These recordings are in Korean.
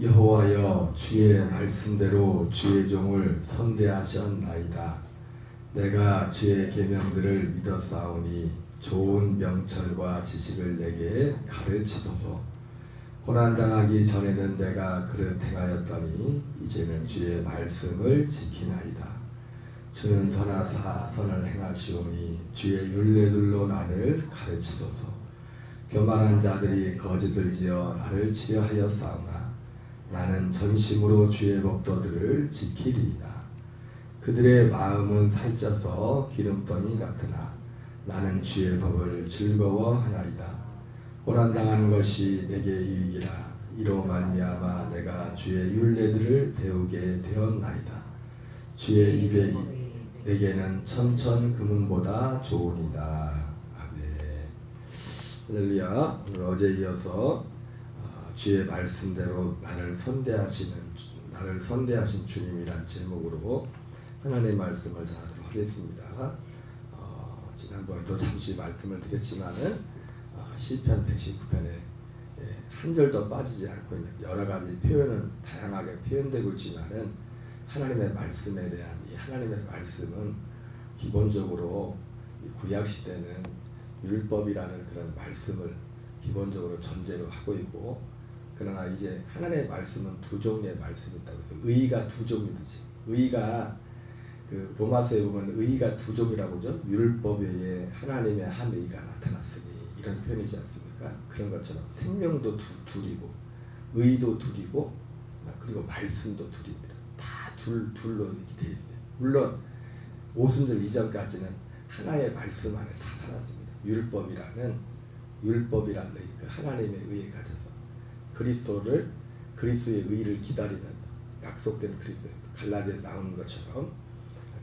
여호와여, 주의 말씀대로 주의 종을 선대하셨나이다. 내가 주의 계명들을 믿었사오니 좋은 명철과 지식을 내게 가르치소서. 고난당하기 전에는 내가 그릇 행하였더니 이제는 주의 말씀을 지키나이다. 주는 선하사 선을 행하시오니 주의 율례들로 나를 가르치소서. 교만한 자들이 거짓을 지어 나를 치려하였사오나 나는 전심으로 주의 법도들을 지키리이다. 그들의 마음은 살쪄서 기름덩이 같으나 나는 주의 법을 즐거워하나이다. 고난당하는 것이 내게 유익이라. 이로 말미암아 내가 주의 율례들을 배우게 되었나이다. 주의 입에 내게는 천천 금은보다 좋으니이다. 아멘. 할렐루야. 오늘 어제 이어서 주의 말씀대로 나를 선대하신 주님이란 제목으로 하나님의 말씀을 전하도록 하겠습니다. 지난번에도 잠시 말씀을 드렸지만은 시편 119편에 한 절도 빠지지 않고 있는 여러 가지 표현은 다양하게 표현되고 있지만은 하나님의 말씀에 대한 이 하나님의 말씀은 기본적으로 구약 시대는 율법이라는 그런 말씀을 기본적으로 전제로 하고 있고, 그러나 이제 하나님의 말씀은 두 종류의 말씀이 있다고 해서 의가 두 종류지. 의가 그 로마서에 보면 의가 두 종이라고 하죠. 율법 외에 하나님의 한 의가 나타났으니 이런 표현이지 않습니까? 그런 것처럼 생명도 둘이고 의도 둘이고 그리고 말씀도 둘입니다. 다 둘로 이렇게 되어 있어요. 물론 오순절 이전까지는 하나의 말씀 안에 다 살았습니다. 율법이라는 의, 그 하나님의 의에 갇혀서 그리스도의 의를 기다리면서 약속된 그리스도의 갈라디아에 나오는 것처럼,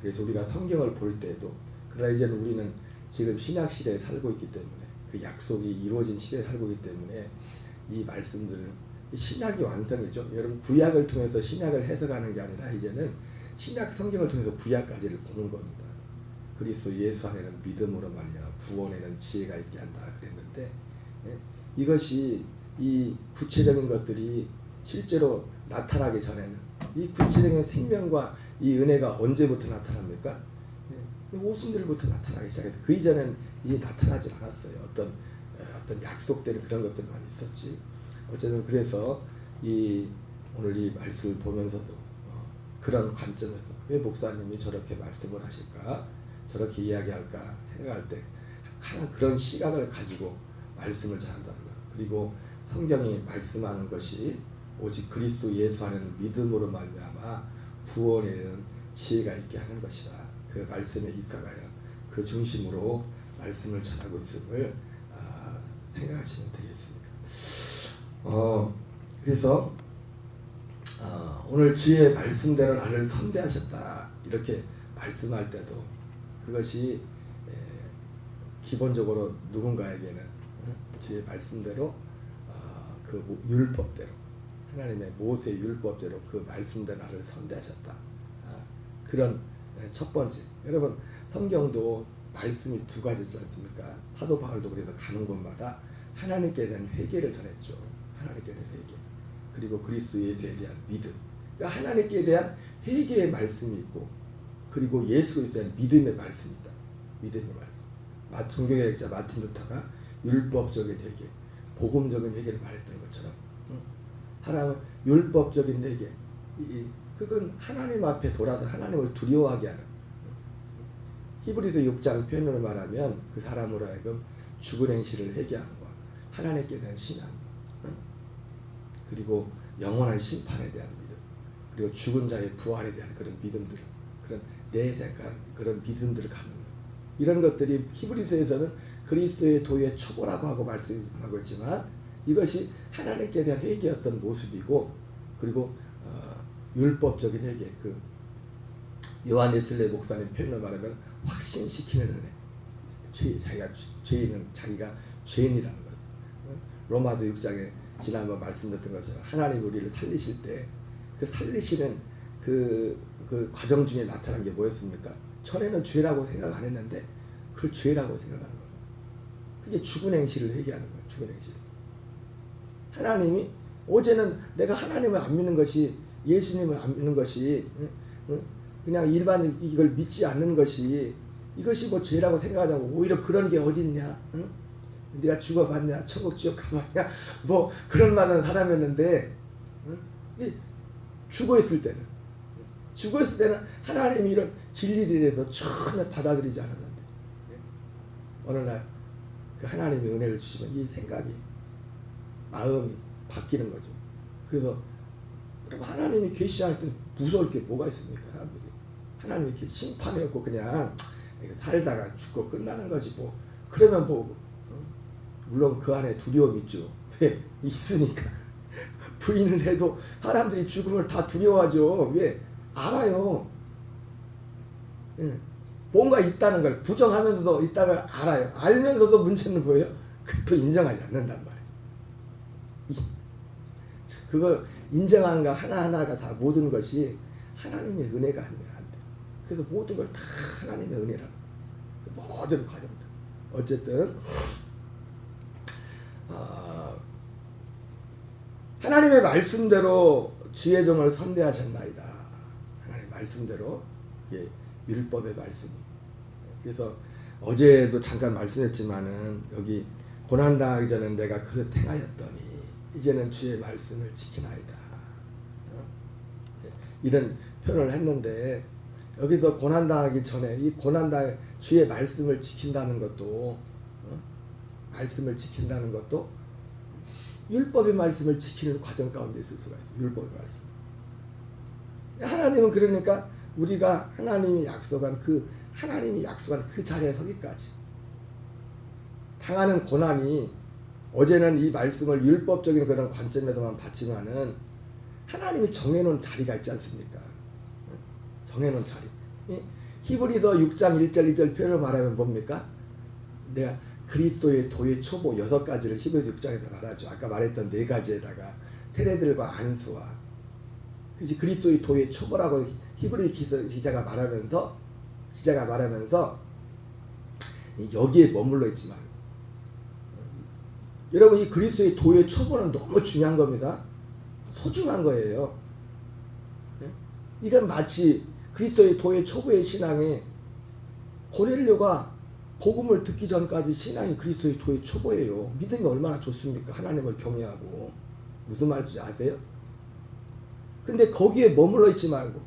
그래서 우리가 성경을 볼 때도, 그러나 이제는 우리는 지금 신약 시대에 살고 있기 때문에 그 약속이 이루어진 시대에 살고 있기 때문에 이 말씀들은 신약이 완성이죠. 여러분 구약을 통해서 신약을 해석하는 게 아니라 이제는 신약 성경을 통해서 구약까지를 보는 겁니다. 그리스도 예수 안에는 믿음으로 말미암아 구원에는 지혜가 있게 한다 그랬는데, 이것이 이 구체적인 것들이 실제로 나타나기 전에는 이 구체적인 생명과 이 은혜가 언제부터 나타납니까? 오순절부터 나타나기 시작해서 그 이전엔 이게 나타나지 않았어요. 어떤 약속되는 그런 것들만 있었지. 어쨌든 그래서 오늘 이 말씀을 보면서도 그런 관점에서 왜 목사님이 저렇게 말씀을 하실까, 저렇게 이야기할까 생각할 때 하나 그런 시각을 가지고 말씀을 전한다는 것. 그리고 성경이 말씀하는 것이 오직 그리스도 예수 안에는 믿음으로 말미암아 구원에는 지혜가 있게 하는 것이다. 그 말씀에 입각하여 그 중심으로 말씀을 전하고 있음을 생각하시면 되겠습니다. 그래서 오늘 주의 말씀대로 나를 선대하셨다 이렇게 말씀할 때도 그것이 기본적으로 누군가에게는 주의 말씀대로 그 율법대로 하나님의 모세 율법대로 그 말씀대로 나를 선대하셨다. 그런 첫 번째, 여러분 성경도 말씀이 두 가지지 않습니까? 사도 바울도 그래서 가는 곳마다 하나님께 대한 회개를 전했죠. 하나님께 대한 회개, 그리고 그리스도 예수에 대한 믿음. 그러니까 하나님께 대한 회개의 말씀이 있고, 그리고 예수에 대한 믿음의 말씀이 있다. 믿음의 말씀. 종교개혁자 마틴 루터가 율법적인 회개, 복음적인 회개를 말했던 것처럼 하나님은 율법적인 회개, 그건 하나님 앞에 돌아서 하나님을 두려워하게 하는, 히브리서 6장 표현으로 말하면 그 사람으로 하여금 죽은 행실을 회개함과 하나님께 대한 신앙, 그리고 영원한 심판에 대한 믿음, 그리고 죽은 자의 부활에 대한 그런 믿음들, 그런 내색한 그런 믿음들을 갖는 것, 이런 것들이 히브리서에서는 그리스도의 도의 초보라고 하고 말씀하고 있지만 이것이 하나님께 대한 회개였던 모습이고, 그리고 율법적인 회개, 그 요한 웨슬레이 목사님 표현을 말하면 확신시키는 은혜, 자기가 죄인이라는 것. 로마서 6장에 지난번 말씀드렸던 것처럼 하나님 우리를 살리실 때 그 살리시는 그 과정 중에 나타난 게 뭐였습니까? 전에는 죄라고 생각 안 했는데 그걸 죄라고 생각하는 거예요. 그게 죽은 행실을 회개하는 거예요. 죽은 행실. 하나님이 어제는 내가 하나님을 안 믿는 것이, 예수님을 안 믿는 것이, 그냥 일반 이걸 믿지 않는 것이, 이것이 뭐 죄라고 생각하자고, 오히려 그런 게 어딨냐, 네가 죽어봤냐, 천국 지옥 가봤냐, 뭐 그런 말은 사람이었는데, 죽어있을 때는 하나님이 이런 진리들에 대해서 전혀 받아들이지 않았는데, 어느 날 그 하나님의 은혜를 주시면 이 생각이, 마음이 바뀌는 거죠. 그래서 하나님이 계시할 때 무서울 게 뭐가 있습니까? 하나님이 이렇게 심판이 없고 그냥 살다가 죽고 끝나는 거지 뭐. 그러면 뭐 물론 그 안에 두려움이 있죠. 왜? 있으니까. 부인을 해도 사람들이 죽음을 다 두려워하죠. 왜? 알아요. 뭔가 있다는 걸 부정하면서도 있다는 걸 알아요. 알면서도 문제는 뭐예요? 그것도 인정하지 않는단 말이에요. 그걸 인정하는 거 하나하나가 다 모든 것이 하나님의 은혜가 아니면 안 돼요. 그래서 모든 걸 다 하나님의 은혜라고. 모든 과정들. 어쨌든 하나님의 말씀대로 주의 종을 선대하셨나이다. 하나님의 말씀대로, 예, 율법의 말씀. 그래서 어제도 잠깐 말씀했지만은 여기 고난당하기 전에 내가 그릇 행하였더니 이제는 주의 말씀을 지키나이다. 이런 표현을 했는데, 여기서 고난당하기 전에 이 고난당 주의 말씀을 지킨다는 것도, 말씀을 지킨다는 것도 율법의 말씀을 지키는 과정 가운데 있을 수가 있어요. 율법의 말씀. 하나님은 그러니까 우리가 하나님이 약속한 그 자리에 서기까지 당하는 고난이, 어제는 이 말씀을 율법적인 그런 관점에서만 봤지만은 하나님이 정해놓은 자리가 있지 않습니까? 정해놓은 자리. 히브리서 6장 1절 2절 표현을 말하면 뭡니까? 내가 그리스도의 도의 초보 6가지를 히브리서 6장에서 말하죠. 아까 말했던 4가지에다가 세례들과 안수와, 그리스도의 도의 초보라고 히브리 기자가 말하면서 여기에 머물러 있지만, 여러분 이 그리스도의 도의 초보는 너무 중요한 겁니다. 소중한 거예요. 이건 마치 그리스도의 도의 초보의 신앙이, 고넬료가 복음을 듣기 전까지 신앙이 그리스도의 도의 초보예요. 믿음이 얼마나 좋습니까? 하나님을 경외하고. 무슨 말인지 아세요? 근데 거기에 머물러 있지 말고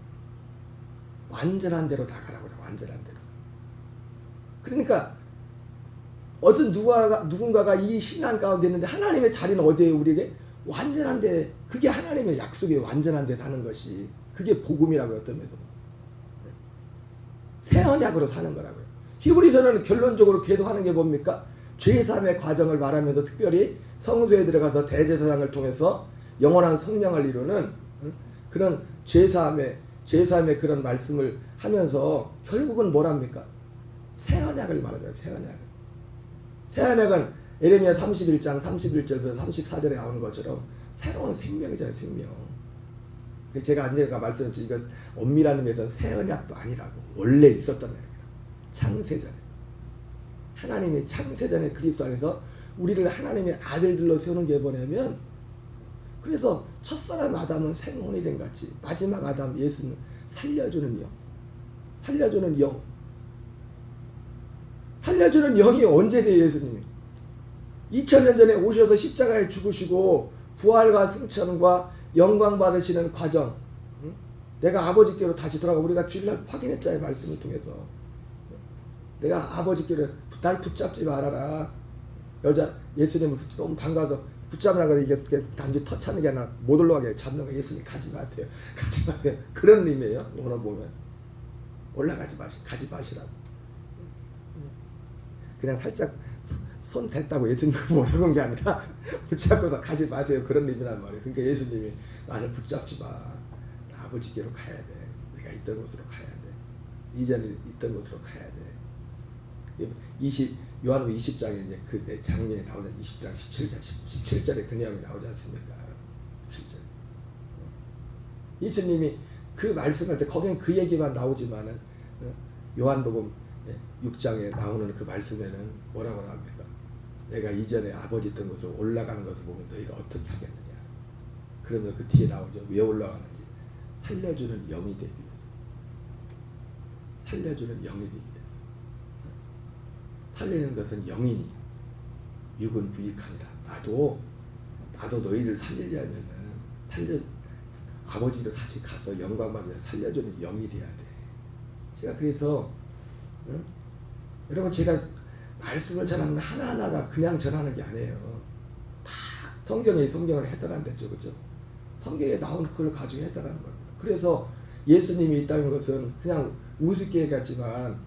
완전한 대로 나가라고 그래. 완전한 대로. 그러니까 어떤 누군가가 이 신앙 가운데 있는데 하나님의 자리는 어디에요? 우리에게 완전한 데, 그게 하나님의 약속이 완전한 데 사는 것이, 그게 복음이라고요. 어떤 면에서 새 언약으로 사는 거라고요. 히브리서는 결론적으로 계속 하는 게 뭡니까? 죄사함의 과정을 말하면서 특별히 성소에 들어가서 대제사장을 통해서 영원한 성령을 이루는 그런 죄사함의 그런 말씀을 하면서 결국은 뭐랍니까? 새 언약을 말하잖아요. 새 언약. 새 언약은 에레미야 31장 31절에서 34절에 나오는 것처럼 새로운 생명이잖아요. 생명. 제가 언제가 말씀드렸죠. 이거 엄밀한 의미에서는 새 언약도 아니라고. 원래 있었던 언약이다. 창세전에. 하나님이 창세전에 그리스도 안에서 우리를 하나님의 아들들로 세우는 게 뭐냐면, 그래서 첫사람 아담은 생혼이 된 같이 마지막 아담 예수는 살려주는 영. 살려주는 영이 언제 돼요? 예수님이 2000년 전에 오셔서 십자가에 죽으시고 부활과 승천과 영광 받으시는 과정, 내가 아버지께로 다시 돌아가, 우리가 주일날 확인했잖아요. 말씀을 통해서. 내가 아버지께로, 날 붙잡지 말아라. 여자 예수님을 너무 반가워서 붙잡으라고 이게 단지 터치하는 게 아니라 못 올라가게 잡는 거. 예수님 가지 마세요. 가지 마세요. 그런 의미예요. 오늘 보면 올라가지 가지 마시라고. 그냥 살짝 손 댔다고 예수님 뭐라고 한 게 아니라 붙잡고서 가지 마세요. 그런 의미란 말이에요. 그러니까 예수님이 나를 붙잡지 마. 아버지께로 가야 돼. 내가 있던 곳으로 가야 돼. 이전에 있던 곳으로 가야 돼. 요한복음 20장에 이제 그 장면이 나오잖아요. 20장 17절에 그 내용이 나오지 않습니까? 17절. 예수님이 그 말씀할 때 거기는 그 얘기만 나오지만은 요한복음 6장에 나오는 그 말씀에는 뭐라고 나옵니까? 내가 이전에 아버지 있던 곳으로 올라가는 것을 보면 너희가 어떻게 하겠느냐? 그러면 그 뒤에 나오죠. 왜 올라가는지. 살려주는 영이 되기 위해서. 살려주는 영이 되기 위해서. 살리는 것은 영이니 육은 유익하니라. 나도 너희를 살리려면은 아버지도 다시 가서 영광 받으려 살려주는 영이 돼야 돼. 제가 그래서 여러분 제가 말씀을 전하는 하나하나가 그냥 전하는 게 아니에요. 다 성경을 해석한댔죠, 그죠? 성경에 나온 그걸 가지고 해석하는 겁니다. 그래서 예수님이 있다는 것은 그냥 우습게 같지만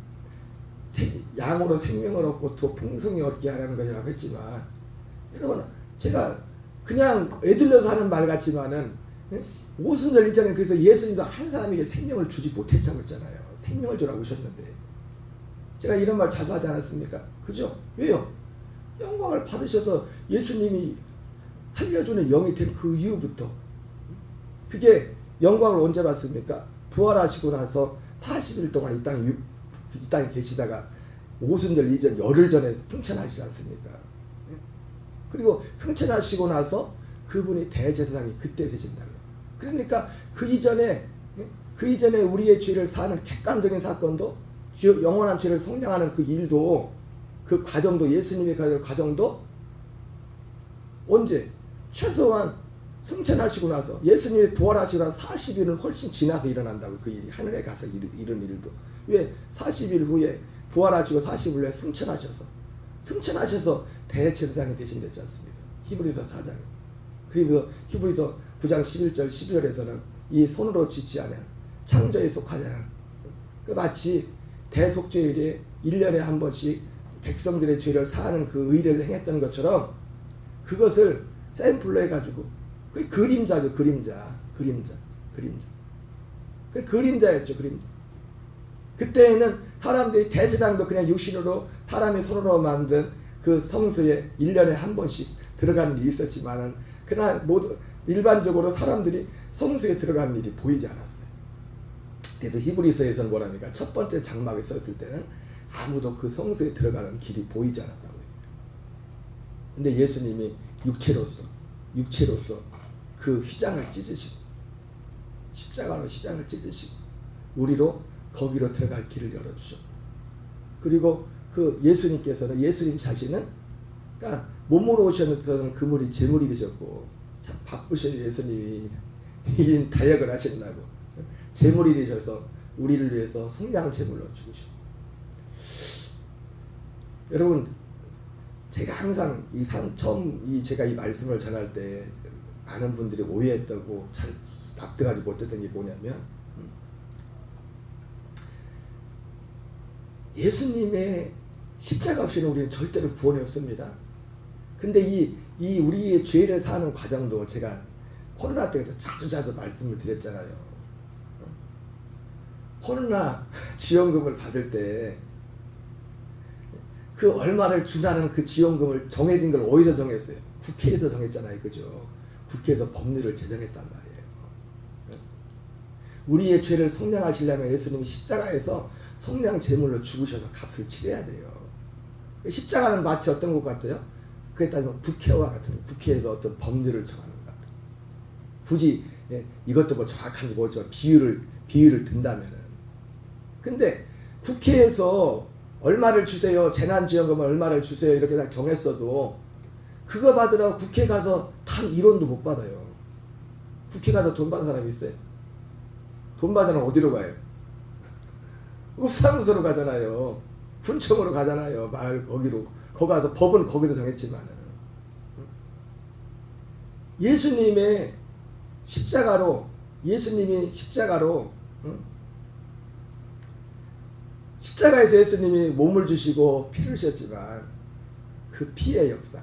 양으로 생명을 얻고 또 풍성히 얻게 하라는 것이라고 했지만, 여러분 제가 그냥 애들려서 하는 말 같지만은 오순절 이전에 그래서 예수님도 한 사람에게 생명을 주지 못했다고 했잖아요. 생명을 주라고 오셨는데 제가 이런 말 자주 하지 않았습니까? 그죠? 왜요? 영광을 받으셔서 예수님이 살려주는 영이 된 그 이후부터. 그게 영광을 언제 받습니까? 부활하시고 나서 40일 동안 이 땅에 계시다가 오순절 이전 열흘 전에 승천하시지 않습니까? 그리고 승천하시고 나서 그분이 대제사장이 그때 되신다고요. 그러니까 그 이전에 우리의 죄를 사는 객관적인 사건도, 영원한 죄를 속량하는 그 일도, 그 과정도, 예수님의 과정도 언제? 최소한 승천하시고 나서, 예수님이 부활하시고 나서 40일은 훨씬 지나서 일어난다고. 그 일이 하늘에 가서 이런 일도. 왜? 40일 후에 부활하시고 40일 후에 승천하셔서 대제사장이 되신댔지 않습니까? 히브리서 4장. 그리고 히브리서 9장 11절 12절에서는 이 손으로 짓지 않은 창조에 속하지 않은, 그 마치 대속죄일에 1년에 한 번씩 백성들의 죄를 사하는 그 의례를 행했던 것처럼 그것을 샘플로 해가지고, 그 그림자죠. 그림자. 그 그림자였죠. 그림자. 그때에는 사람들이 대제사장도 그냥 육신으로 사람의 손으로 만든 그 성소에 1년에 한 번씩 들어가는 일이 있었지만은, 그러나 모두 일반적으로 사람들이 성소에 들어가는 일이 보이지 않았어요. 그래서 히브리서에서는 뭐랍니까? 첫 번째 장막에 섰을 때는 아무도 그 성소에 들어가는 길이 보이지 않았다고 했어요. 근데 예수님이 육체로서 그 휘장을 찢으시고, 십자가로 휘장을 찢으시고 우리로 거기로 들어갈 길을 열어주셨고, 그리고 그 예수님께서는, 예수님 자신은, 그러니까 몸으로 오셨던 그물이 제물이 되셨고, 참 바쁘신 예수님이 이 다역을 하신다고 제물이 되셔서 우리를 위해서 속량 제물로 죽으셨고. 여러분 제가 항상 제가 이 말씀을 전할 때 많은 분들이 오해했다고 잘 납득하지 못했던 게 뭐냐면, 예수님의 십자가 없이는 우리는 절대로 구원이 없습니다. 근데 이 우리의 죄를 사는 과정도 제가 코로나 때에서 자주 말씀을 드렸잖아요. 코로나 지원금을 받을 때 그 얼마를 주라는 그 지원금을 정해진 걸 어디서 정했어요? 국회에서 정했잖아요. 그죠? 국회에서 법률을 제정했단 말이에요. 우리의 죄를 속량하시려면 예수님이 십자가에서 속량 제물로 죽으셔서 값을 치러야 돼요. 십자가는 마치 어떤 것 같아요? 그에 따지면 국회와 같은, 국회에서 어떤 법률을 정하는 것 같아요. 굳이 이것도 뭐 정확한지 모르지만 비유를 든다면은. 근데 국회에서 얼마를 주세요, 재난지원금을 얼마를 주세요 이렇게 다 정했어도 그거 받으러 국회 가서 단 1원도 못 받아요. 국회 가서 돈 받은 사람이 있어요? 돈 받으러 어디로 가요? 읍사무소로 가잖아요. 군청으로 가잖아요. 마을 거기로. 거기 가서 법은 거기서 정했지만, 예수님이 십자가로 십자가에서 예수님이 몸을 주시고 피를 주셨지만, 그 피의 역사,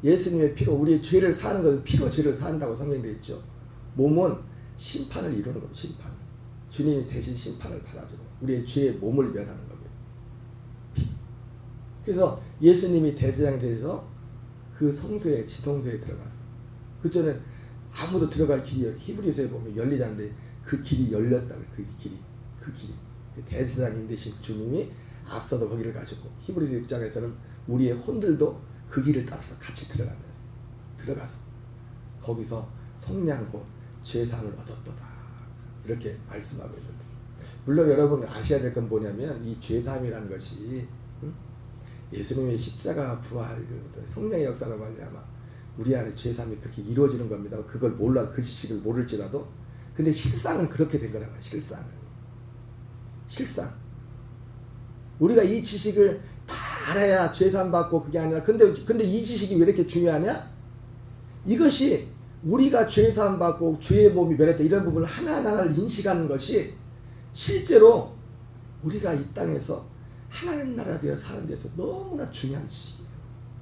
예수님의 피로 우리의 죄를 사는 것은 피로 죄를 산다고 성경에 되어 있죠. 몸은 심판을 이루는 겁니다. 심판. 주님이 대신 심판을 받아주고 우리의 죄의 몸을 면하는 거예요. 피. 그래서 예수님이 대제사장이 되어서 그 성소에, 지성소에 들어갔어. 그 전에 아무도 들어갈 길이, 히브리서에 보면 열리지 않는데 그 길이 열렸다고. 그 길이. 그 대제사장님 되신 주님이 앞서서 거기를 가셨고, 히브리서 6장에서는 우리의 혼들도 그 길을 따라서 같이 들어가서 거기서 속량고 죄상을 얻었도다. 이렇게 말씀하고 있는데, 물론 여러분 아셔야 될 건 뭐냐면 이 죄사함이라는 것이 예수님의 십자가 부활 성령의 역사로 말미암아 우리 안에 죄사함이 그렇게 이루어지는 겁니다. 그걸 몰라, 그 지식을 모를지라도. 근데 실상은 그렇게 된 거라고요. 실상 우리가 이 지식을 다 알아야 죄사함 받고 그게 아니라, 근데 이 지식이 왜 이렇게 중요하냐? 이것이 우리가 죄사함 받고 죄의 몸이 멸했다 이런 부분을 하나하나를 인식하는 것이 실제로 우리가 이 땅에서 하나님 나라 되어 사는 데서 너무나 중요한 지식이에요.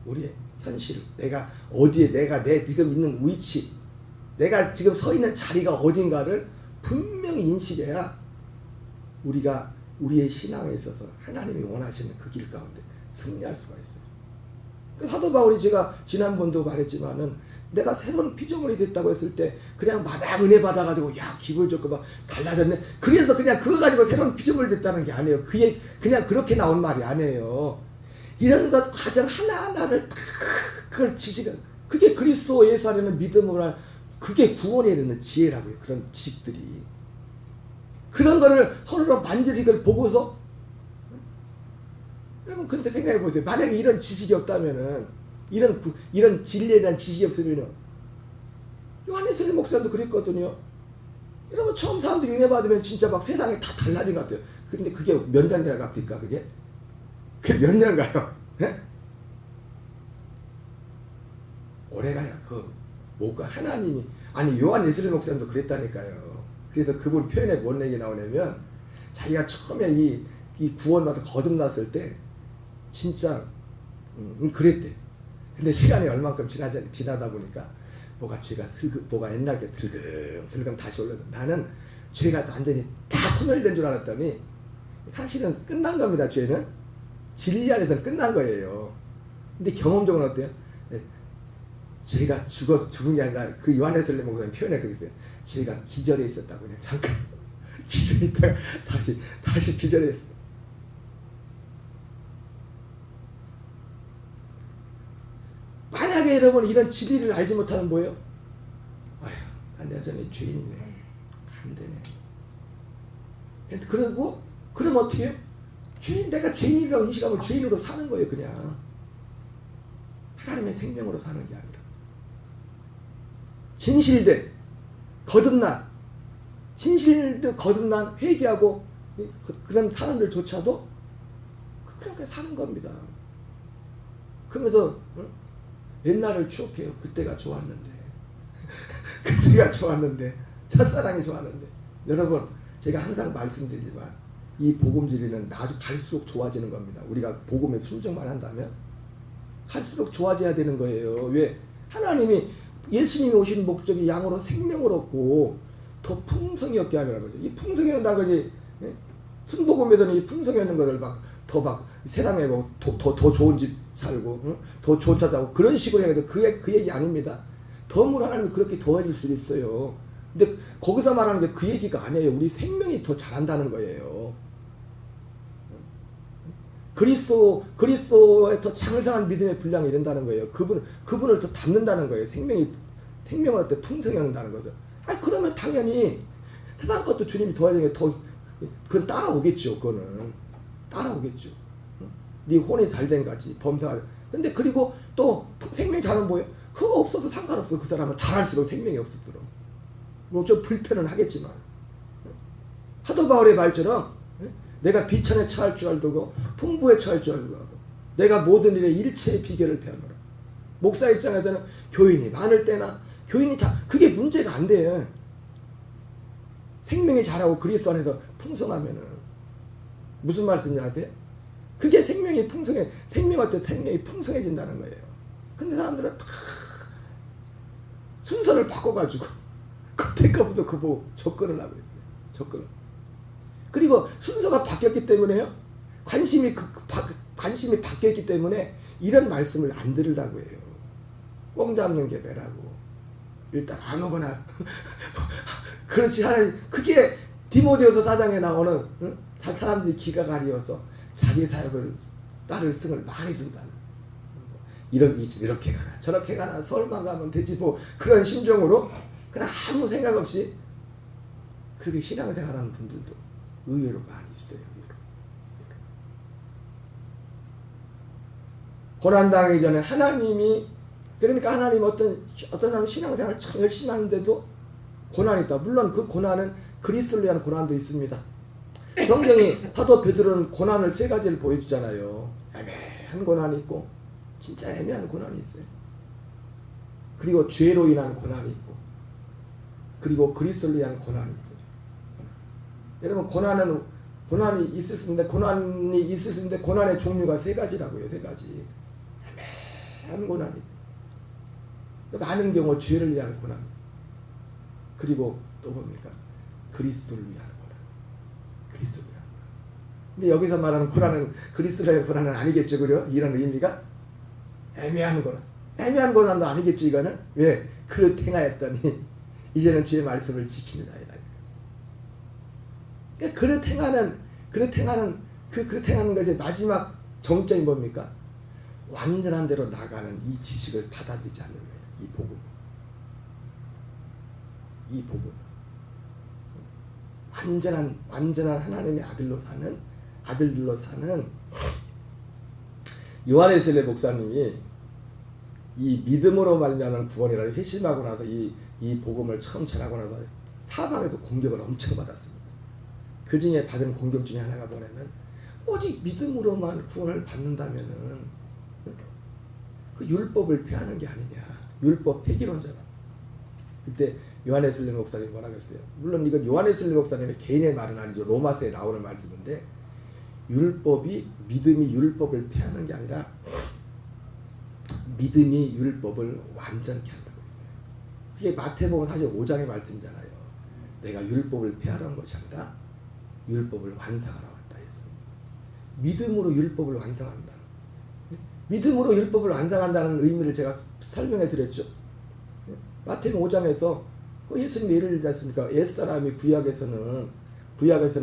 우리의 현실, 내가 어디에, 내 지금 있는 위치, 내가 지금 서 있는 자리가 어딘가를 분명히 인식해야 우리가 우리의 신앙에 있어서 하나님이 원하시는 그 길 가운데 승리할 수가 있어요. 사도 바울이 제가 지난번도 말했지만은 내가 새로운 피조물이 됐다고 했을 때 그냥 마냥 은혜 받아가지고 야 기분 좋고 막 달라졌네, 그래서 그냥 그거 가지고 새로운 피조물이 됐다는 게 아니에요. 그게 그냥 그렇게 나온 말이 아니에요. 이런 것 과정 하나하나를 다 그걸 지식은, 그게 그리스도 예수 안에는 믿음을, 그게 구원에 이르는 지혜라고요. 그런 지식들이, 그런 거를 서로 만지지 그걸 보고서. 여러분 근데 생각해 보세요. 만약에 이런 지식이 없다면은, 이런 진리에 대한 지식이 없으면요, 요한예수님 목사도 그랬거든요. 여러분 처음 사람들이 은혜 받으면 진짜 막 세상이 다 달라진 것 같아요. 근데 그게 몇 년 갑니까? 그게 몇 년 가요? 네? 오래 가요. 못 가. 하나님이, 아니 요한예수님 목사도 그랬다니까요. 그래서 그분 표현에 뭔 얘기 나오냐면, 자기가 처음에 이 구원받아 거듭났을 때 진짜 그랬대. 근데 시간이 얼만큼 지나다 보니까 죄가 뭐가 옛날 때 슬금 다시 올라서, 나는 죄가 완전히 다 소멸된 줄 알았더니 사실은 끝난 겁니다. 죄는 진리 안에서는 끝난 거예요. 근데 경험적으로 어때요? 죄가 죽은 게 아니라, 그 요한예수님 목사님 표현에 그렇게 있어요. 죄가 기절해 있었다고. 그냥 잠깐 기절해 있다가 다시 기절해 있어. 만약에 여러분 이런 진리를 알지 못하면 뭐예요? 아휴, 난 여전히 죄인이네, 안 되네. 그리고 그럼 어떻게 해요? 내가 죄인이라고 인식하고 죄인으로 사는 거예요. 그냥 하나님의 생명으로 사는 게 아니라, 진실된 거듭난 회개하고 그런 사람들조차도 그렇게 사는 겁니다. 그러면서 옛날을 추억해요. 그때가 좋았는데 첫사랑이 좋았는데. 여러분 제가 항상 말씀드리지만 이 복음 진리는 아주 갈수록 좋아지는 겁니다. 우리가 복음에 순종만 한다면 갈수록 좋아져야 되는 거예요. 왜? 하나님이, 예수님이 오신 목적이 양으로 생명을 얻고 더 풍성히 얻게 하려는 거죠. 이 풍성히 얻는다는 거지. 순복음에서는 이 풍성히 얻는 것을 더 세상에 더 좋은 집 살고, 더 좋은 차 타고 그런 식으로 해야 돼. 그 얘기 아닙니다. 덤으로 하나님이 그렇게 도와줄 수 있어요. 근데 거기서 말하는 게 그 얘기가 아니에요. 우리 생명이 더 잘한다는 거예요. 그리스도의 더 장성한 믿음의 분량이 된다는 거예요. 그분을 더 닮는다는 거예요. 생명을 할 때 풍성히 한다는 거죠. 그러면 당연히 세상 것도 주님이 도와주는 게 그건 따라오겠죠. 그거는 따라오겠죠. 네 혼이 잘된 거지, 범사가. 근데 그리고 또 생명이 잘하면 뭐예요? 그거 없어도 상관없어. 그 사람은 잘할수록 생명이 없을수록. 뭐 좀 불편은 하겠지만, 사도 바울의 말처럼 내가 비천에 처할 줄 알고 풍부에 처할 줄 알고 내가 모든 일에 일체의 비결을 배우노라. 목사 입장에서는 교인이 많을 때나 그게 문제가 안 돼. 생명이 잘하고 그리스도 안에서 풍성하면은 무슨 말씀인지 아세요? 그게 생명이 생명할 때 생명이 풍성해진다는 거예요. 근데 사람들은 다 순서를 바꿔가지고 그때부터 그거 접근을 하고 있어요. 접근을. 그리고 순서가 바뀌었기 때문에요, 관심이 바뀌었기 때문에 이런 말씀을 안 들으려고 해요. 꽁 잡는 게 매라고. 일단 아무거나 그렇지 않아요. 그게 디모데후서 4장에 나오는, 사람들이 기가 가리어서 자기 사역을 따를 승을 많이 둔다는, 이렇게 가나 저렇게 가나 서울만 가면 되지 뭐, 그런 심정으로 그냥 아무 생각 없이 그렇게 신앙생활하는 분들도 의외로 많이 있어요. 고난당하기 전에 하나님이, 그러니까 하나님 어떤 사람 신앙생활 참 열심히 하는데도 고난이 있다. 물론 그 고난은 그리스도를 위한 고난도 있습니다. 성경이 사도 베드로는 고난을 세 가지를 보여주잖아요. 애매한 고난이 있고 진짜 애매한 고난이 있어요. 그리고 죄로 인한 고난이 있고 그리고 그리스도를 위한 고난이 있어요. 여러분 고난이 있을 수 있는데 고난의 종류가 세 가지라고요. 세 가지. 애매한 고난이 많은 경우 죄를 위한 고난 그리고 또 뭡니까? 그리스도를 위한 고난. 그리스도를 위한 고난. 근데 여기서 말하는 고난은 그리스도를 위한 고난은 아니겠죠. 그래요? 이런 의미가 애매한 고난. 애매한 고난도 아니겠죠. 이거는 왜? 그릇 행하였더니 이제는 주의 말씀을 지키는 아이다. 그러니까 그릇 행하는 것의 마지막 정점이 뭡니까? 완전한 대로 나가는 이 지식을 받아들이지 않는 거예요. 이 복음. 완전한 하나님의 아들들로 사는 요한웨슬리 목사님이 이 믿음으로 말미암은 구원이라는 회심하고 나서 이 복음을 처음 전하고 나서 사방에서 공격을 엄청 받았습니다. 그 중에 받은 공격 중에 하나가 뭐냐면 오직 믿음으로만 구원을 받는다면은 그 율법을 폐하는 게 아니냐. 율법 폐기론자다. 그때 요한웨슬리 목사님이 뭐라고 했어요? 물론 이건 요한웨슬리 목사님의 개인의 말은 아니죠. 로마서에 나오는 말씀인데 믿음이 율법을 폐하는 게 아니라 믿음이 율법을 완전케 한다고 했어요. 그게 마태복음 사실 5장의 말씀이잖아요. 내가 율법을 폐하라는 것이 아니라 율법을 완성하러 왔다 해서 믿음으로 율법을 완성한다. 믿음으로 율법을 완성한다는 의미를 제가 설명해 드렸죠. 마태복음 5장에서 예수님이 예를 들었으니까 옛사람이 구약에서는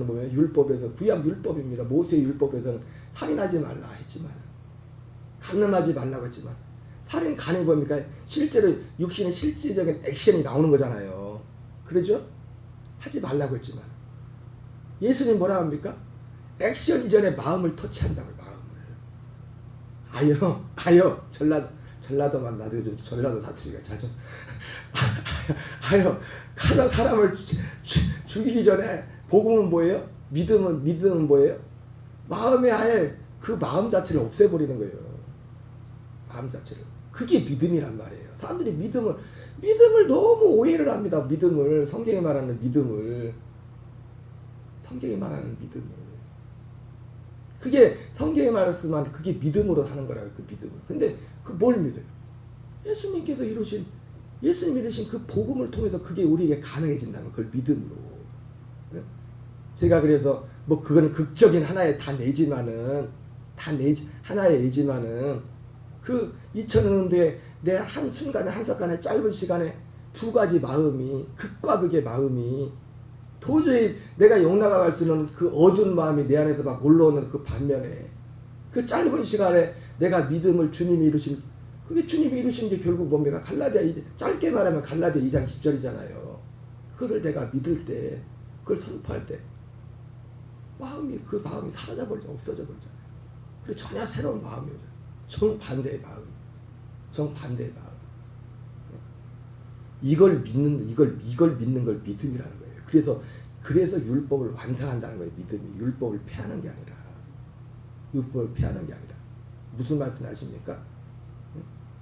보면 율법에서 구약 율법입니다. 모세의 율법에서는 살인하지 말라 했지만 간음하지 말라고 했지만 살인 간이 뭡니까? 실제로 육신의 실질적인 액션이 나오는 거잖아요. 그러죠? 하지 말라고 했지만 예수님 뭐라 합니까? 액션 이전에 마음을 터치한다고요. 아여 전라도만 나도 요즘 전라도 사투리가 자주 아여 칼로 사람을 죽이기 전에 복음은 뭐예요? 믿음은 뭐예요? 마음에 아예 그 마음 자체를 없애버리는 거예요. 마음 자체를. 그게 믿음이란 말이에요. 사람들이 믿음을 너무 오해를 합니다. 믿음을 성경이 말하는 믿음을 그게 성경에 말했으면 그게 믿음으로 하는 거라고. 그 믿음을. 근데 그 뭘 믿어요? 예수님이 이루신 그 복음을 통해서 그게 우리에게 가능해진다면 그걸 믿음으로. 제가 그래서 뭐 그건 극적인 하나의 하나의 예지만은 그 2000년도에 내 한순간에 한사간의 짧은 시간에 두 가지 마음이 극과 극의 마음이 도저히 내가 용납할 수 없는 그 어두운 마음이 내 안에서 막 올라오는 그 반면에 그 짧은 시간에 내가 믿음을 주님이 이루신 게 결국 뭡니까? 짧게 말하면 갈라디아 2장 10절이잖아요. 그것을 내가 믿을 때, 그걸 선포할 때 그 마음이 사라져버리죠. 없어져버리잖아요. 그리고 전혀 새로운 마음이죠. 정반대의 마음. 이걸 믿는 걸 믿음이라는 거예요. 그래서 율법을 완성한다는 거예요. 믿음이 율법을 폐하는 게 아니라. 무슨 말씀 아십니까?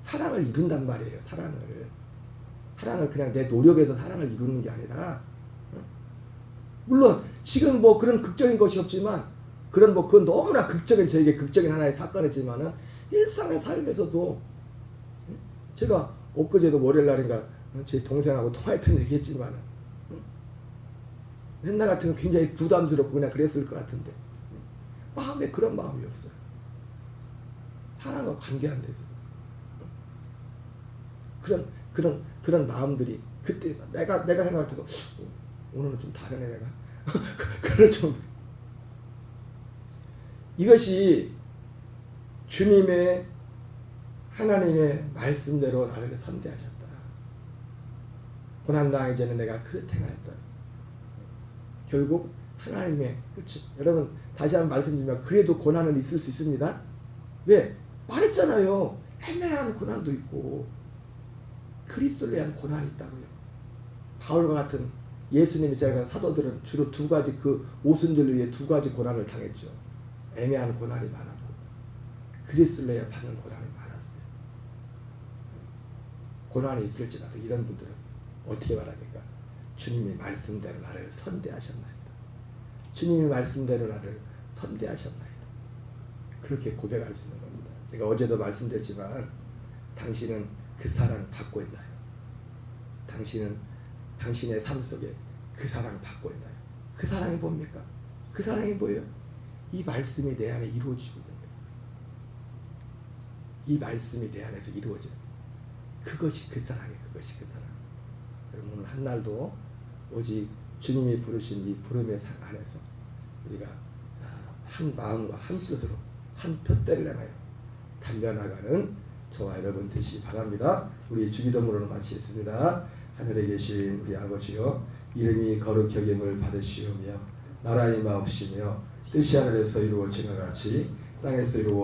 사랑을 이룬단 말이에요. 사랑을 그냥 내 노력에서 사랑을 이루는 게 아니라, 물론 지금 뭐 그런 극적인 것이 없지만 그건 너무나 저에게 극적인 하나의 사건이지만은 일상의 삶에서도 제가 엊그제도 월요일 날인가 제 동생하고 통화했던 얘기했지만 옛날 같은 거 굉장히 부담스럽고 그냥 그랬을 것 같은데 마음에 그런 마음이 없어요. 사랑과 관계한 데서 그런 마음들이 그때 내가 생각할 때도 오늘은 좀 다르네 내가 그럴 정도. 이것이 하나님의 말씀대로 나를 선대하셨다. 고난당하기 전에 내가 그렇게 행하였다. 결국 하나님의 그렇죠. 여러분 다시 한번 말씀드리면 그래도 고난은 있을 수 있습니다. 왜? 말했잖아요. 애매한 고난도 있고 그리스도를 위한 고난이 있다고요. 바울과 같은 예수님의 제가 사도들은 주로 두 가지 그 오순절을 위해 두 가지 고난을 당했죠. 애매한 고난이 많았고 그리스도를 위해 받는 고난이 많았어요. 고난이 있을지라도 이런 분들은 어떻게 말합니까? 주님이 말씀대로 나를 선대하셨나이다. 주님이 말씀대로 나를 선대하셨나이다. 그렇게 고백할 수 있는 겁니다. 제가 어제도 말씀드렸지만 당신은 그 사랑 받고 있나요? 당신은 당신의 삶 속에 그 사랑 받고 있나요? 그 사랑이 뭡니까? 그 사랑이 뭐예요? 이 말씀이 내 안에 이루어지고 있는 거예요. 이 말씀이 내 안에서 이루어지는 그것이 그 사랑이에요. 그것이 그 사랑. 여러분 오늘 한날도 오직 주님이 부르신 이 부름의 상 안에서 우리가 한 마음과 한 뜻으로 한 푯대를 향하여 달려나가는 저와 여러분 되시기 바랍니다. 우리 주기도문으로 마치겠습니다. 하늘에 계신 우리 아버지여, 이름이 거룩히 여김을 받으시오며 나라의 마옵시며 뜻이 하늘에서 이루어지는 같이 땅에서 이루어